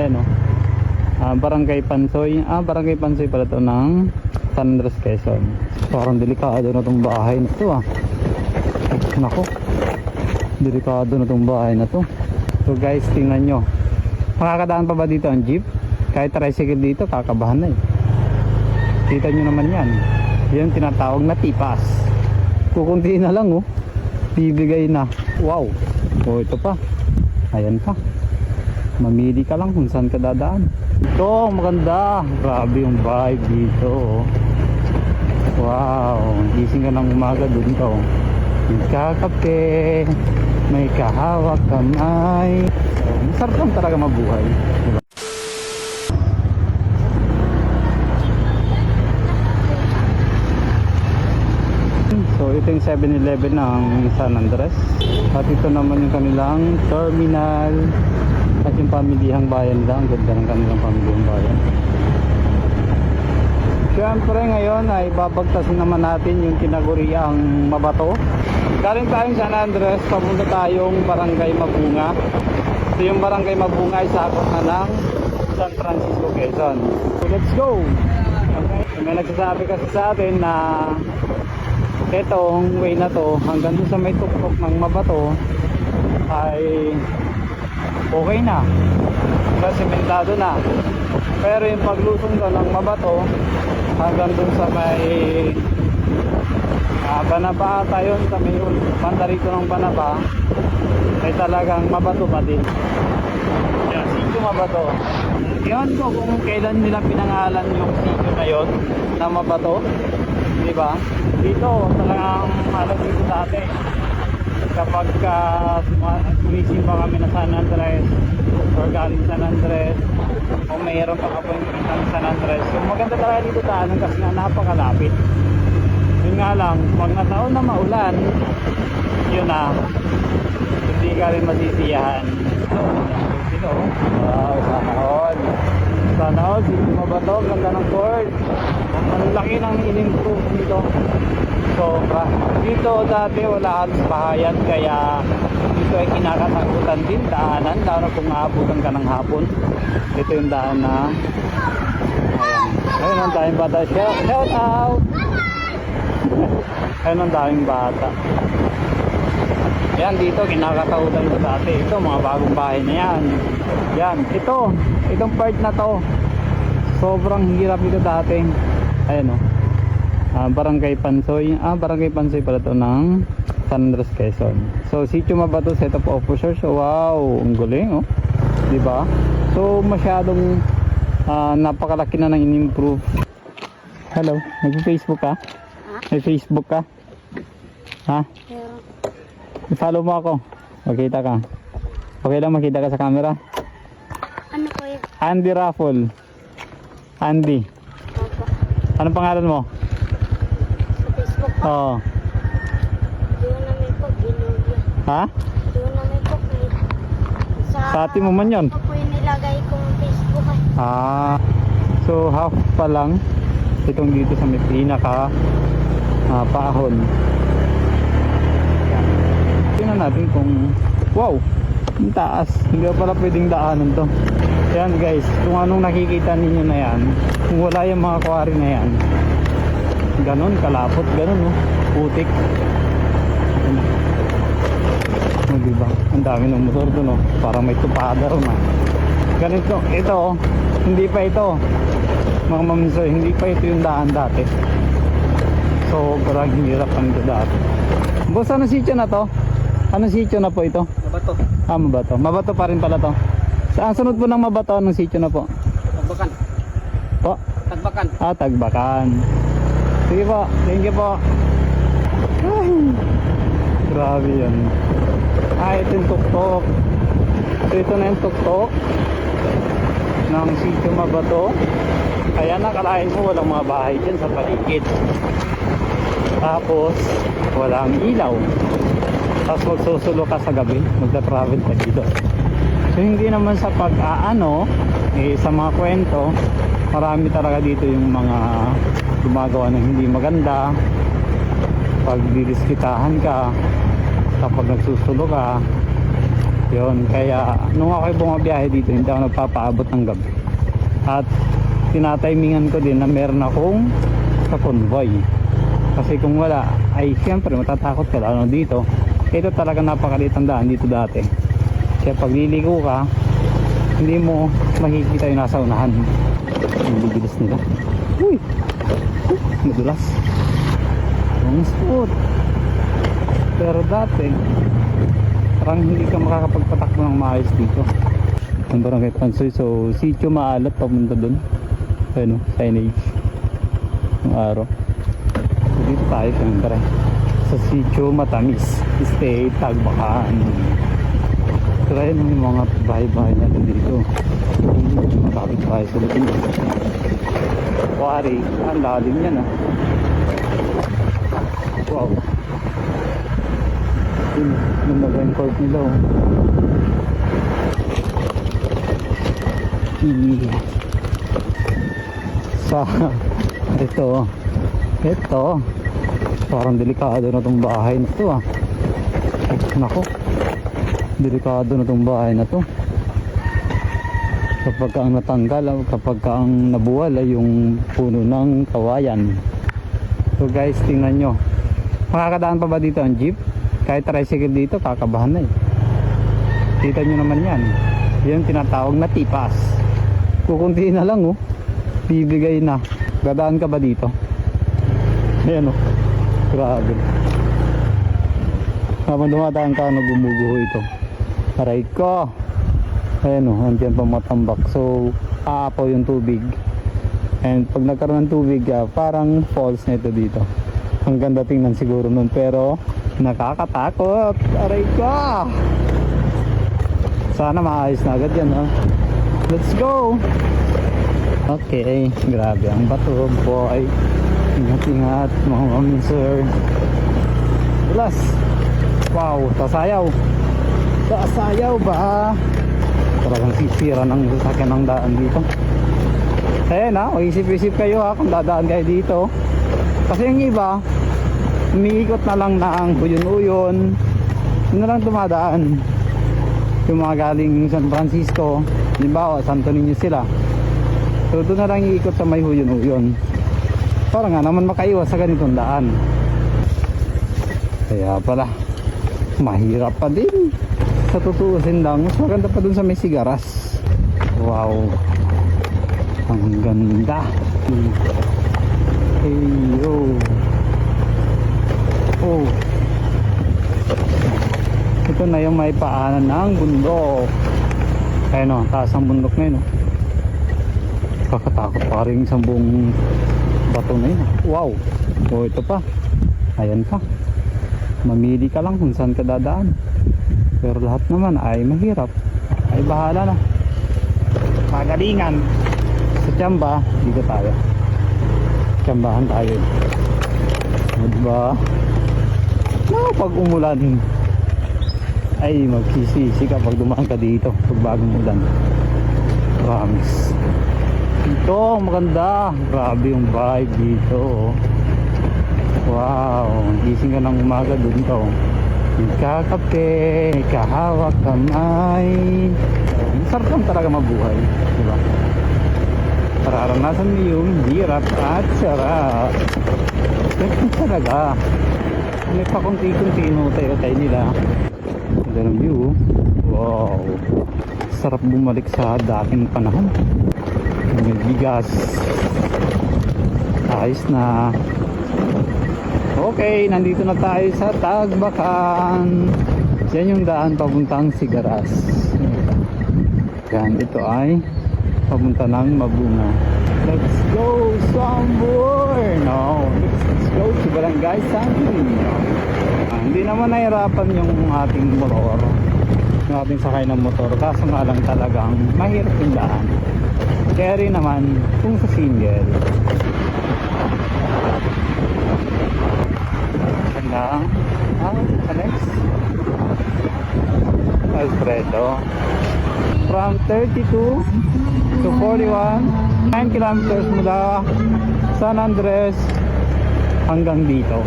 Ayan o. Barangay Pansoy. Barangay Pansoy pala to ng San Andres, Quezon. Parang delikado na tong bahay na to Nako, delikado na tong bahay na to. So guys, tingnan nyo. Makakadaan pa ba dito ang jeep? Kahit tricycle dito, kakabahan na Kita nyo naman yan. Yan tinatawag na tipas. Kukunti na lang bibigay na. Wow. Ito pa. Ayan pa. Mamili ka lang kung saan ka dadaan. Ito, maganda. Grabe yung vibe dito. Wow. Gising ka ng umaga dun ka. May kakape, may kahawak kamay. Masarap lang talaga mabuhay. So ito yung 7-Eleven ng San Andres. At ito naman yung kanilang terminal. At yung pamilihang bayan lang. Ganda ng kanilang pamilihang bayan. Siyempre ngayon ay babagtasin naman natin yung tinaguriang Mabato. Galing tayong San Andres, papunta tayong Barangay Mabunga. So yung Barangay Mabunga ay sakop na ng San Francisco, Quezon. So let's go! Okay. So, may nagsasabi kasi sa atin na itong way na to hanggang sa may tuktok ng Mabato ay okay na, sementado na. Pero yung paglusong doon ng Mabato hanggang dun sa may Banaba ata yun, sa may banda rito ng Banaba ay talagang mabato pa din. Yan, sitio Mabato. Ewan ko kung kailan nila pinangalan yung sitio na yun na Mabato, diba? Dito talagang dito dati kapag sumisimba kami na San Andres or galing San Andres o mayroon pa appointment ng San Andres, so maganda talaga dito daanan kasi nga napakalapit. Yun nga lang, pag nataon na maulan, yun na, hindi ka rin masisiyahan. Wow, sana all dito Mabato, ganda ng court. Ang laki ng in-improve dito. Sobra. Dito dati wala halos bahayan, kaya dito ay kinakatakutan din daanan, lalo kung aabutan ka ng hapon. Ito yung daan na ayun ang daming bata. Shout out! Ayun ang daming bata. Yan, dito kinakatakutan ko dati. Ito mga bagong bahay na yan. Yan, itong part na to sobrang hirap dito dati. Ayan Barangay Pansoy. Barangay Pansoy pala to ng San Andres, Quezon. So sitio Mabato, set of officers. Wow, ang galing diba? So masyadong napakalaki na ng in-improve. Hello, nag-Facebook ka? May Facebook ka? Ha? I-follow mo ako. Makita ka. Okay lang makita ka sa camera? Ano ko yun? Andy Raffle. Andy. Opo. Anong pangalan mo? Sa Facebook po. Oo. Doon na may po, ginugya. Ha? Doon na may po, Sa atin mo man yun? Ako po yung nilagay kong Facebook So half pa lang itong dito sa may pinaka paahon. Tingnan natin kung wow, ang taas. Hindi pa pala pwedeng daanan to. Yan guys, kung anong nakikita ninyo na yan, kung wala yung mga quarry na yan, ganon kalapot, ganon putik. Diba? Ang dami ng motor doon parang may tupada ron ganito, ito hindi pa ito mga mamso, hindi pa ito yung daan dati. So parang hirap ang dati. Boss, ano sitio na to? Ano sitio na po ito? Mabato. Mabato. Mabato pa rin pala to. Saan sunod po ng Mabato? Anong sitio na po? Tagbakan. Po? Tagbakan. Tagbakan. Sige po, thank you po. Ay, grabe yun. Ito yung tuktok. So ito na yung tuktok ng sitio Mabato. Kaya nakalain mo walang mga bahay dyan sa paligid. Tapos walang ilaw. Tapos magsusulo ka sa gabi, magta-travel ka dito. So hindi naman sa pag-aano sa mga kwento, marami talaga dito yung mga gumagawa ng hindi maganda. Pag didiskitahan ka, kapag nagsusulo ka, Yun, kaya nung ako'y bumabiyahe dito, hindi ako nagpapaabot ng gabi. At tinatimingan ko din na meron akong ka-convoy. Kasi kung wala, ay siyempre matatakot ka lalo dito. Ito talaga napakaliit ang daan dito dati. Kaya pag liliko ka, hindi mo makikita yung nasa unahan. Ang bibilis nila. Uy! Madulas. Ang spot. Pero dati, parang hindi ka makakapagpatakbo ng maayos dito. Ang Barangay Pansoy. So, sitio maalat papunta dun. Ano, signage. Ang araw. So, dito tayo siyempre. Sa sitio Matamis. State Tagbakan. Try naman yung mga bahay-bahay natin dito. Makakapit tayo sa lutin. Wari. Ang lalim yan ah. Wow. Yung mag-record nila oh. Sa ito parang delikado na tong bahay na to ah. Nako, delikado na tong bahay na to kapag ang natanggal, kapag ang nabuwal ay yung puno ng kawayan. So guys, tingnan nyo, makakadaan pa ba dito ang jeep? Kahit tricycle dito, kakabahan na eh. Kita nyo naman yan. Yan tinatawag na tipas. Kukunti na lang oh, bibigay na. Dadaan ka ba dito? Ayan oh, grabe. Habang dumadaan ka, nagumuguho ito. Aray ko. Ayan oh, andyan pa matambak. So aapaw yung tubig. And pag nagkaroon ng tubig, parang falls na ito dito. Ang ganda tingnan siguro nun, pero nakakatakot. Aray ko. Sana maayos na agad yan ha. Let's go. Okay, grabe ang bato boy. Ingat-ingat mga sir. Plus, wow, sasayaw. Sasayaw ba? Talagang sisira ng sasakyan ng daan dito. Ayan ha, isip-isip kayo ha kung dadaan kayo dito. Kasi yung iba, umiikot na lang na ang Huyon-Uyon. Yun na lang dumadaan. Yung mga galing San Francisco, halimbawa Santo Niño sila, so doon na lang iikot sa may Huyon-Uyon para nga naman makaiwas sa ganitong daan. Kaya pala mahirap pa din sa tutuusin lang. Mas maganda pa dun sa may Sigaras. Wow, ang ganda. Hey yo. Oh, ito na yung may paanan ng bundok. Ayun o, taas ang bundok na yun o. Kakatakot pa rin isang buong bato na yun. Wow. O ito pa. Ayan pa. Mamili ka lang kung saan ka dadaan. Pero lahat naman ay mahirap. Ay bahala na. Magalingan. Sa Tiamba, dito tayo. Tiambahan tayo. Diba? Pag umulan ay magsisisi ka pag dumaan ka dito pag bagong ulan. Promise. Ito maganda. Grabe yung vibe dito. Wow, gising ka ng umaga dun ka oh. Ikakape, ikahawak kamay. Sarap lang talaga mabuhay, diba? Pararanasan mo yung hirap at sarap. Ganun talaga. May pakunti-kunti tayo nila. Ganun view. Wow, sarap bumalik sa dating panahon. May bigas. Ayos na. Okay, nandito na tayo sa Tagbakan. Yan yung daan papuntang Sigaras. Yan, ito ay papunta ng Mabunga. Let's go somewhere. No, let's go to Barangay San Niño. Hindi naman nahirapan yung ating motor, yung ating sakay ng motor, kaso nga lang talagang mahirap yung daan. Kaya rin naman kung sa single lang. Next Alfredo, from 32 to 41, 9 kilometers mula San Andres hanggang dito.